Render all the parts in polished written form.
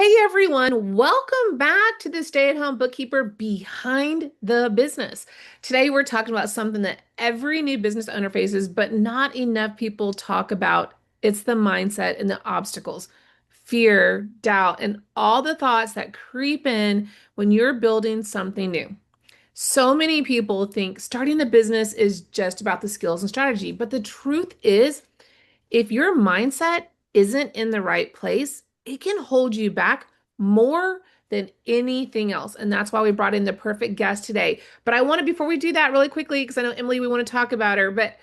Hey everyone, welcome back to the Stay-at-Home Bookkeeper Behind the Business. Today we're talking about something that every new business owner faces, but not enough people talk about. It's the mindset and the obstacles, fear, doubt, and all the thoughts that creep in when you're building something new. So many people think starting a business is just about the skills and strategy, but the truth is, if your mindset isn't in the right place, it can hold you back more than anything else. And that's why we brought in the perfect guest today. But I want to, before we do that really quickly, because I know Emily, we want to talk about her, but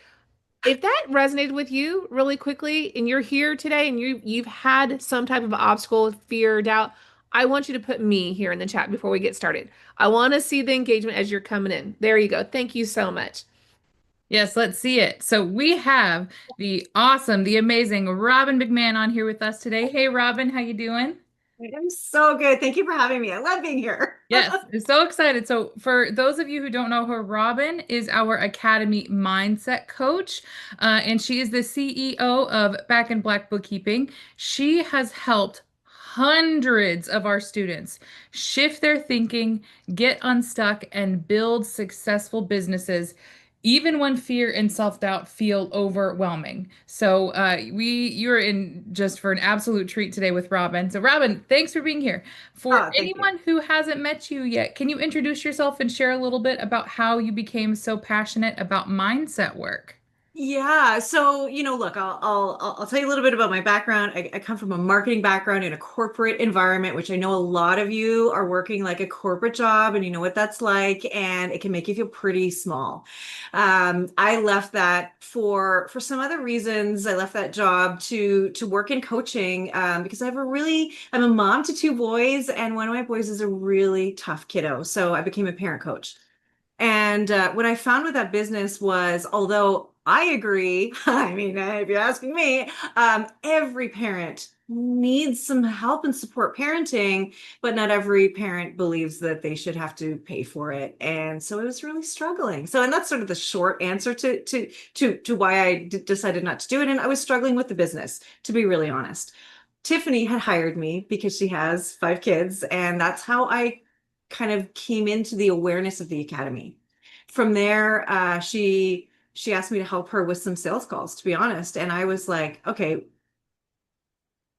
if that resonated with you really quickly and you're here today and you've had some type of obstacle, fear, doubt, I want you to put me here in the chat before we get started. I want to see the engagement as you're coming in. There you go. Thank you so much. Yes, let's see it. So we have the awesome, the amazing Robin McMahon on here with us today. Hey, Robin, how you doing? I'm so good. Thank you for having me. I love being here. Yes, I'm so excited. So for those of you who don't know her, Robin is our Academy Mindset Coach, and she is the CEO of Back in Black Bookkeeping. She has helped hundreds of our students shift their thinking, get unstuck, and build successful businesses even when fear and self-doubt feel overwhelming. So you're in just for an absolute treat today with Robin. So Robin, thanks for being here. For Oh, thank you. anyone who hasn't met you yet, can you introduce yourself and share a little bit about how you became so passionate about mindset work? Yeah, so look, I'll tell you a little bit about my background. I come from a marketing background in a corporate environment, which I know a lot of you are working like a corporate job, and you know what that's like, and it can make you feel pretty small. I left that for some other reasons. I left that job to work in coaching because I'm a mom to two boys, and one of my boys is a really tough kiddo. So I became a parent coach. And what I found with that business was, although I agree, I mean, if you're asking me, every parent needs some help and support parenting, but not every parent believes that they should have to pay for it. And so I was really struggling. So, and that's sort of the short answer to why I decided not to do it. And I was struggling with the business, to be really honest. Tiffany had hired me because she has five kids, and that's how I kind of came into the awareness of the academy. From there, she asked me to help her with some sales calls, to be honest. And I was like, okay,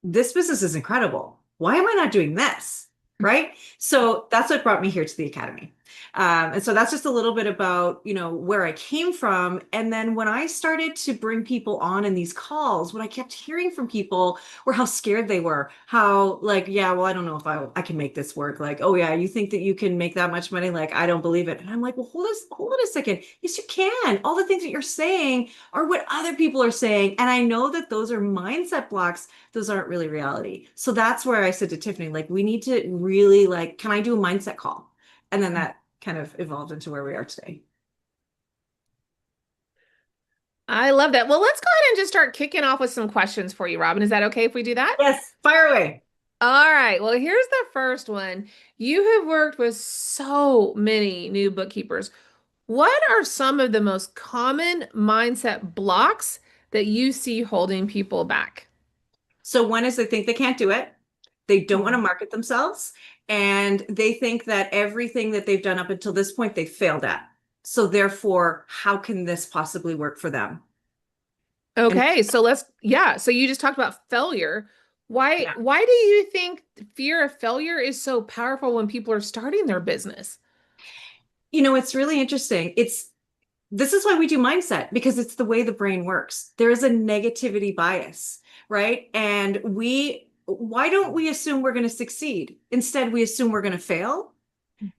this business is incredible. Why am I not doing this? Right. So that's what brought me here to the academy. And so that's just a little bit about, where I came from. And then when I started to bring people on in these calls, what I kept hearing from people were how scared they were, how like, yeah, well, I don't know if I can make this work. Like, oh yeah, you think that you can make that much money? Like, I don't believe it. And I'm like, well, hold on a second. Yes, you can. All the things that you're saying are what other people are saying. And I know that those are mindset blocks. Those aren't really reality. So that's where I said to Tiffany, like, we need to really like, can I do a mindset call? And then that kind of evolved into where we are today. I love that. Well, let's go ahead and just start kicking off with some questions for you, Robin. Is that okay if we do that? Yes, fire away. All right. Well, here's the first one. You have worked with so many new bookkeepers. What are some of the most common mindset blocks that you see holding people back? So one is they think they can't do it. They don't want to Mhm. market themselves. And they think that everything that they've done up until this point, they failed at. So therefore, how can this possibly work for them? And Okay, so yeah, so you just talked about failure. Why yeah, why do you think fear of failure is so powerful when people are starting their business? it's really interesting. This is why we do mindset because it's the way the brain works. There is a negativity bias, right? And why don't we assume we're going to succeed? Instead, we assume we're going to fail.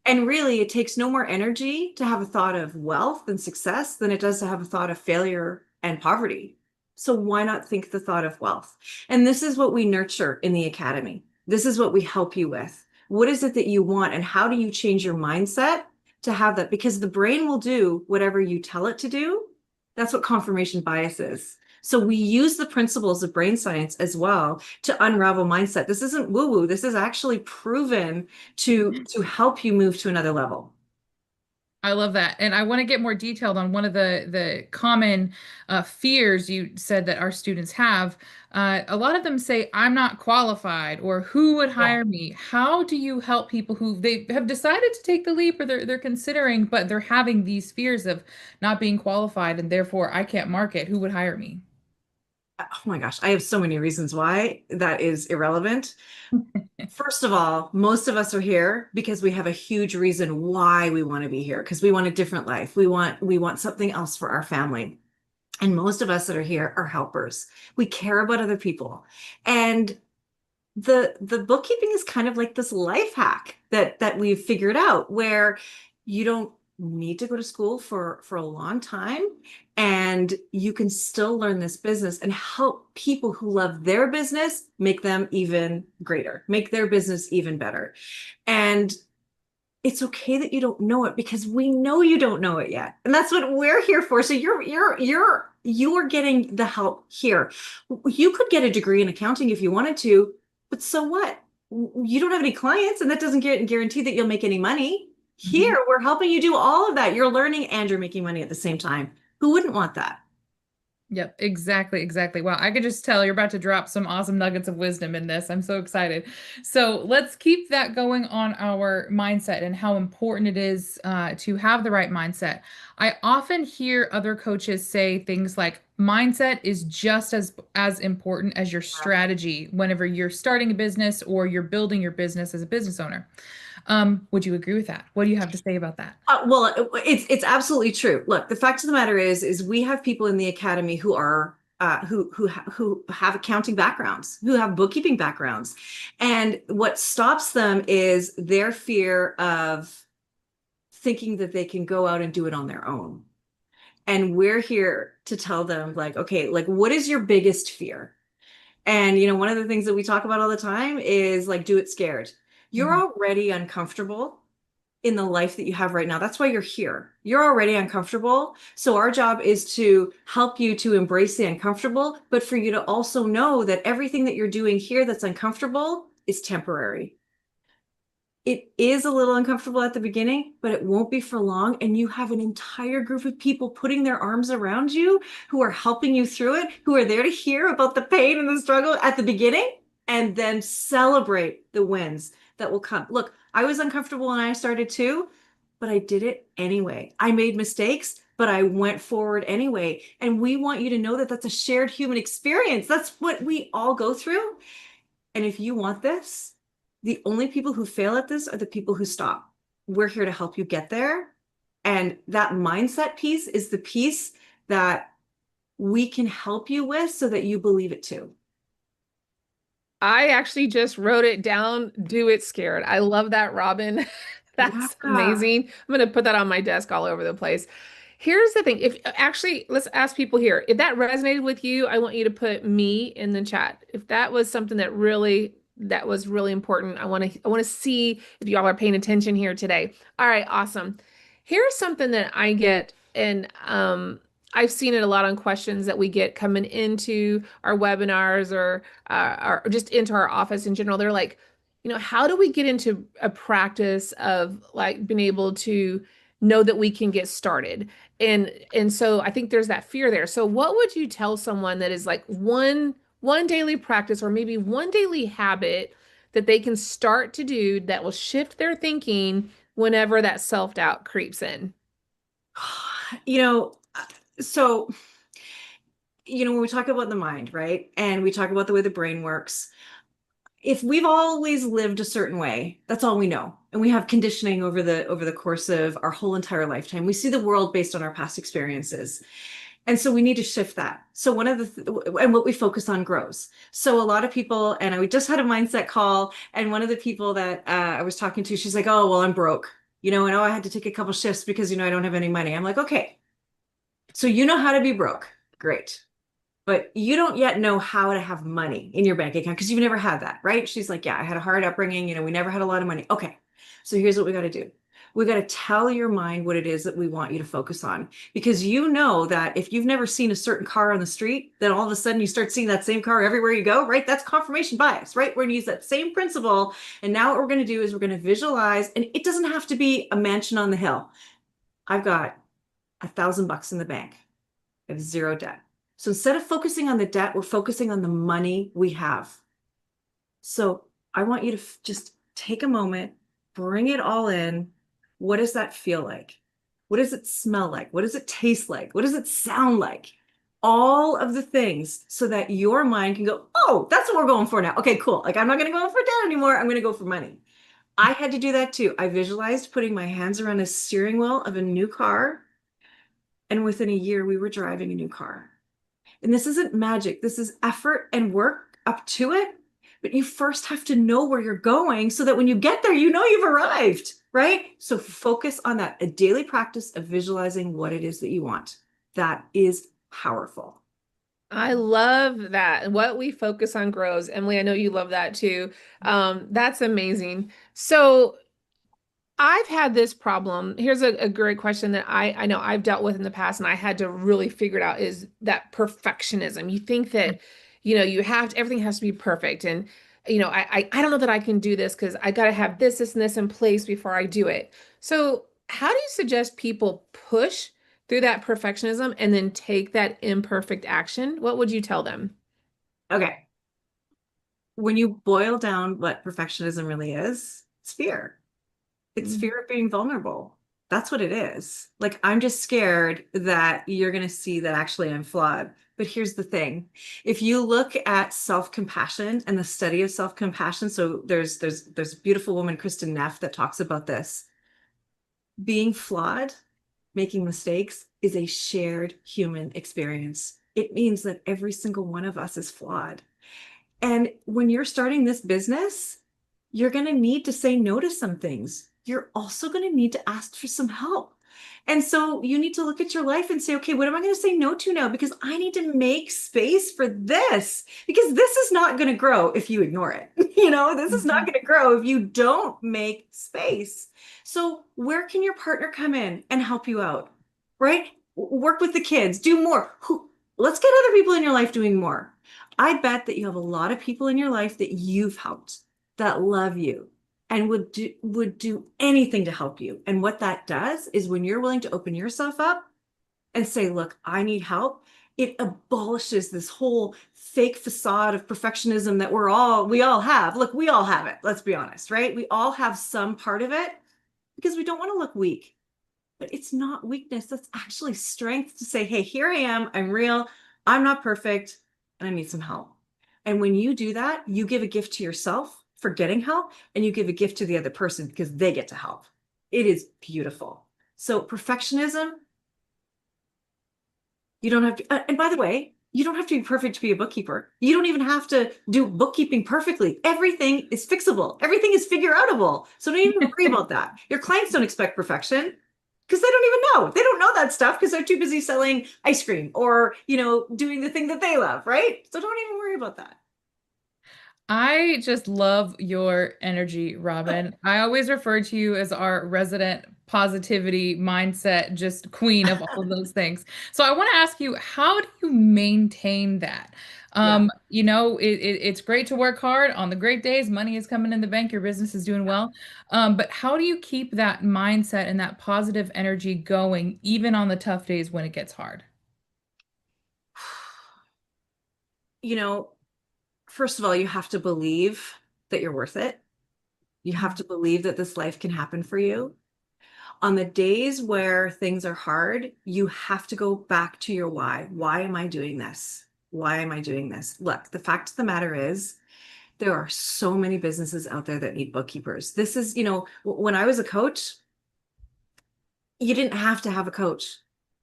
And really, it takes no more energy to have a thought of wealth and success than it does to have a thought of failure and poverty. So why not think the thought of wealth? And this is what we nurture in the academy. This is what we help you with. What is it that you want, and how do you change your mindset to have that? Because the brain will do whatever you tell it to do. That's what confirmation bias is. So we use the principles of brain science as well to unravel mindset. This isn't woo woo. This is actually proven to help you move to another level. I love that. And I want to get more detailed on one of the common fears you said that our students have. A lot of them say, I'm not qualified, or who would Yeah. hire me? How do you help people who they have decided to take the leap, or they're considering, but they're having these fears of not being qualified and therefore I can't market. Who would hire me? Oh my gosh, I have so many reasons why that is irrelevant. First of all, most of us are here because we have a huge reason why we want to be here, because we want a different life. We want something else for our family. And most of us that are here are helpers. We care about other people. And the bookkeeping is kind of like this life hack that we've figured out where you don't need to go to school for a long time, and you can still learn this business and help people who love their business make them even greater, make their business even better. And it's okay that you don't know it because we know you don't know it yet. And that's what we're here for. So you're getting the help here. You could get a degree in accounting if you wanted to, but so what? You don't have any clients, and that doesn't guarantee that you'll make any money. Mhm. Here, we're helping you do all of that. You're learning and you're making money at the same time. Who wouldn't want that? Yep, exactly, exactly. Wow, I could just tell you're about to drop some awesome nuggets of wisdom in this. I'm so excited. So let's keep that going on our mindset and how important it is to have the right mindset. I often hear other coaches say things like mindset is just as important as your strategy whenever you're starting a business or you're building your business as a business owner. Would you agree with that? What do you have to say about that? Well, it's absolutely true. Look, the fact of the matter is we have people in the academy who are who have accounting backgrounds, who have bookkeeping backgrounds, and what stops them is their fear of thinking that they can go out and do it on their own. And we're here to tell them, like, okay, like, what is your biggest fear? And one of the things that we talk about all the time is like, do it scared. You're Mhm. already uncomfortable in the life that you have right now. That's why you're here. You're already uncomfortable. So our job is to help you to embrace the uncomfortable, but for you to also know that everything that you're doing here that's uncomfortable is temporary. It is a little uncomfortable at the beginning, but it won't be for long. And you have an entire group of people putting their arms around you who are helping you through it, who are there to hear about the pain and the struggle at the beginning and then celebrate the wins that will come. Look, I was uncomfortable when I started too, but I did it anyway. I made mistakes, but I went forward anyway. And we want you to know that that's a shared human experience. That's what we all go through. And if you want this, the only people who fail at this are the people who stop. We're here to help you get there. And that mindset piece is the piece that we can help you with so that you believe it too. I actually just wrote it down, do it scared. I love that, Robin. That's Yeah. amazing. I'm going to put that on my desk all over the place. Here's the thing. If actually, let's ask people here. If that resonated with you, I want you to put me in the chat. If that was something that was really important, I want to see if y'all are paying attention here today. All right, awesome. Here's something that I get, and I've seen it a lot on questions that we get coming into our webinars or just into our office in general. They're like, how do we get into a practice of like being able to know that we can get started? And so I think there's that fear there. So what would you tell someone that is like one daily practice or maybe one daily habit that they can start to do that will shift their thinking whenever that self-doubt creeps in? You know, so, when we talk about the mind, right? And we talk about the way the brain works, if we've always lived a certain way, that's all we know. And we have conditioning over the course of our whole entire lifetime. We see the world based on our past experiences. And so we need to shift that. So one of and what we focus on grows. So a lot of people, and I just had a mindset call, and one of the people that I was talking to, she's like, "Oh, well, I'm broke, and oh, I had to take a couple shifts because I don't have any money." I'm like, "Okay, so you know how to be broke, great, but you don't yet know how to have money in your bank account because you've never had that, right?" She's like, "Yeah, I had a hard upbringing. We never had a lot of money." Okay, so here's what we got to do. We got to tell your mind what it is that we want you to focus on. Because you know that if you've never seen a certain car on the street, then all of a sudden you start seeing that same car everywhere you go, right? That's confirmation bias, right? We're going to use that same principle. And now what we're going to do is we're going to visualize, and it doesn't have to be a mansion on the hill. I've got $1,000 in the bank. I have zero debt. So instead of focusing on the debt, we're focusing on the money we have. So I want you to just take a moment, bring it all in. What does that feel like? What does it smell like? What does it taste like? What does it sound like? All of the things so that your mind can go, oh, that's what we're going for now. Okay, cool. Like I'm not going to go for debt anymore. I'm going to go for money. I had to do that too. I visualized putting my hands around a steering wheel of a new car. And within a year, we were driving a new car. And this isn't magic. This is effort and work up to it. But you first have to know where you're going so that when you get there, you know you've arrived, right? So focus on that, a daily practice of visualizing what it is that you want. That is powerful. I love that. What we focus on grows. Emily, I know you love that too. That's amazing. So I've had this problem. Here's a great question that I know I've dealt with in the past, and I had to really figure it out is that perfectionism. You think that, you have to, everything has to be perfect. And, I don't know that I can do this because I got to have this, and this in place before I do it. So, how do you suggest people push through that perfectionism and then take that imperfect action? What would you tell them? Okay. When you boil down what perfectionism really is, it's fear. It's Mm. fear of being vulnerable. That's what it is. Like, I'm just scared that you're going to see that actually I'm flawed. But here's the thing. If you look at self-compassion and the study of self-compassion, so there's a beautiful woman, Kristen Neff, that talks about this. Being flawed, making mistakes is a shared human experience. It means that every single one of us is flawed. And when you're starting this business, you're going to need to say no to some things. You're also going to need to ask for some help. And so you need to look at your life and say, okay, what am I going to say no to now? Because I need to make space for this, because this is not going to grow if you ignore it. This is not Mhm. going to grow if you don't make space. So where can your partner come in and help you out? Right? Work with the kids, do more. Let's get other people in your life doing more. I bet that you have a lot of people in your life that you've helped that love you and would do anything to help you. And what that does is when you're willing to open yourself up and say, look, I need help, it abolishes this whole fake facade of perfectionism that we all have. Look, we all have it. Let's be honest, right? We all have some part of it because we don't want to look weak. But it's not weakness. That's actually strength to say, hey, here I am. I'm real. I'm not perfect and I need some help. And when you do that, you give a gift to yourself for getting help and you give a gift to the other person because they get to help. It is beautiful. So perfectionism, you don't have to, and by the way, you don't have to be perfect to be a bookkeeper. You don't even have to do bookkeeping perfectly. Everything is fixable. Everything is figure outable. So don't even worry about that. Your clients don't expect perfection because they don't even know. They don't know that stuff because they're too busy selling ice cream or, doing the thing that they love, right? So don't even worry about that. I just love your energy, Robin. I always refer to you as our resident positivity mindset, just queen of all of those things. So I want to ask you, how do you maintain that? Yeah. It's great to work hard on the great days, money is coming in the bank, your business is doing well. But how do you keep that mindset and that positive energy going, even on the tough days when it gets hard? You know, First of all, you have to believe that you're worth it. You have to believe that this life can happen for you. On the days where things are hard, you have to go back to your why. Why am I doing this? Why am I doing this? Look, the fact of the matter is, there are so many businesses out there that need bookkeepers. This is, when I was a coach, you didn't have to have a coach.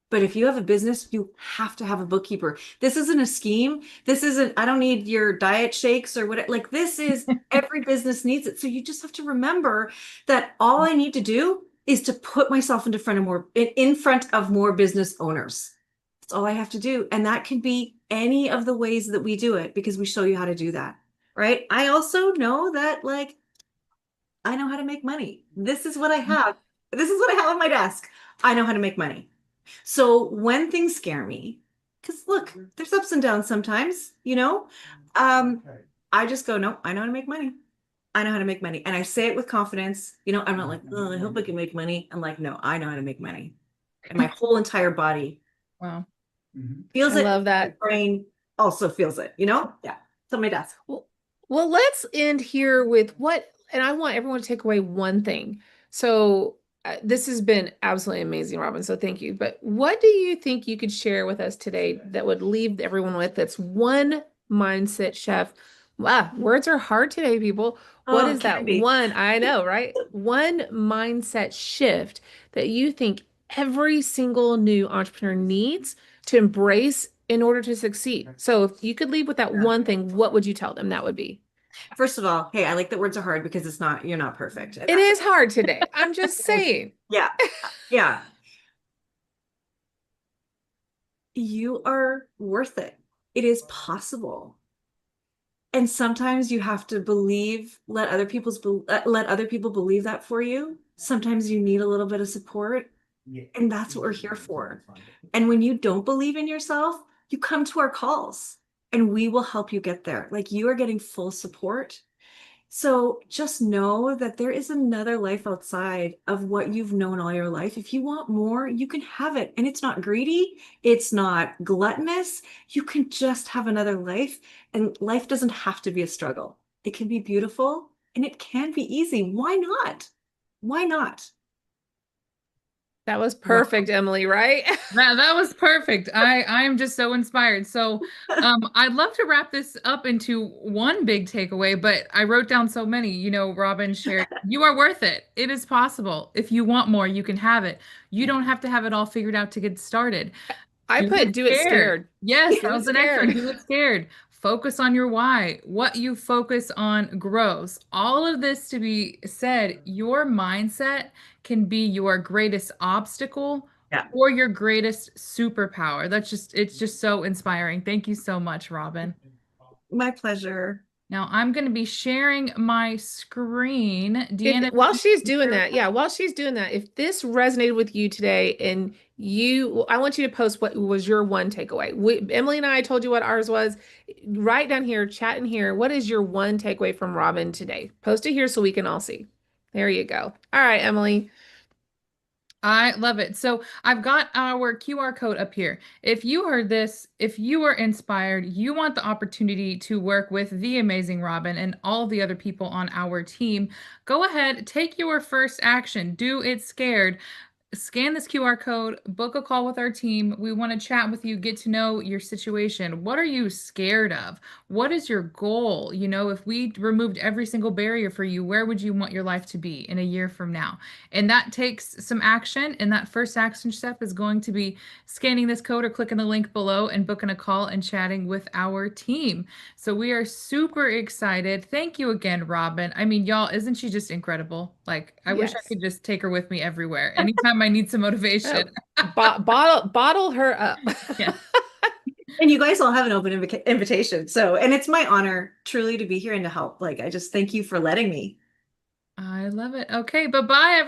But if you have a business, you have to have a bookkeeper. This isn't a scheme. This isn't, I don't need your diet shakes or what. Like, this is every business needs it. So you just have to remember that all I need to do is to put myself in front of more business owners. That's all I have to do. And that can be any of the ways that we do it because we show you how to do that. Right. I also know that, like, I know how to make money. This is what I have. This is what I have on my desk. I know how to make money. So when things scare me, because look, there's ups and downs sometimes, I just go, no, I know how to make money. I know how to make money. And I say it with confidence. I'm not like, oh, I hope I can make money. I'm like, no, I know how to make money. and my whole entire body Wow. feels I it. love My that. brain also feels it, you know? Yeah. It's on my desk. Well, well, let's end here with what, and I want everyone to take away one thing. So, this has been absolutely amazing, Robin. So, thank you. But what do you think you could share with us today that would leave everyone with that's one mindset chef? Wow, words are hard today, people. What Oh, it is can that be. one? I know, right? One mindset shift that you think every single new entrepreneur needs to embrace in order to succeed. So if you could leave with that Yeah. one thing, what would you tell them that would be? First of all, hey, I like that words are hard because you're not perfect. And It that's is hard today. I'm just okay. saying. Yeah. Yeah. You are worth it. It is possible. And sometimes you have to believe, let other people believe that for you. Sometimes you need a little bit of support, and that's what we're here for. And when you don't believe in yourself, you come to our calls and we will help you get there. Like you are getting full support. So just know that there is another life outside of what you've known all your life. If you want more, you can have it. And it's not greedy, it's not gluttonous. You can just have another life, and life doesn't have to be a struggle. It can be beautiful and it can be easy. Why not? Why not? That was Wow. perfect, Emily, right? That was perfect. I'm just so inspired. So, I'd love to wrap this up into one big takeaway, but I wrote down so many. Robin shared, you are worth it. It is possible. If you want more, you can have it. You don't have to have it all figured out to get started. I Do it put do it scared. scared. Yes, Do that it was the next one. scared. Do it scared. Focus on your why. What you focus on grows. All of this to be said, your mindset can be your greatest obstacle Yeah, or your greatest superpower. It's just so inspiring. Thank you so much, Robin. my pleasure. Now I'm going to be sharing my screen. If Deanna, would while you she's doing share? that, yeah, while she's doing that, if this resonated with you today and I want you to post what was your one takeaway. Emily and I told you what ours was. Write down here, chat in here. What is your one takeaway from Robin today? Post it here so we can all see. There you go. All right, Emily. I love it. So I've got our QR code up here. If you heard this, if you are inspired, you want the opportunity to work with the amazing Robin and all the other people on our team, go ahead, take your first action. Do it scared. Scan this QR code, book a call with our team. We want to chat with you, get to know your situation. What are you scared of? What is your goal? If we removed every single barrier for you, where would you want your life to be in a year from now? And that takes some action. And that first action step is going to be scanning this code or clicking the link below and booking a call and chatting with our team. So we are super excited. Thank you again, Robin. I mean, y'all, isn't she just incredible? Like, I wish I Yes. could just take her with me everywhere. Anytime I need some motivation. Oh, bottle her up. Yeah, And you guys all have an open invitation. So, and it's my honor truly to be here and to help. Like, I just thank you for letting me. I love it. Okay, bye-bye, everyone.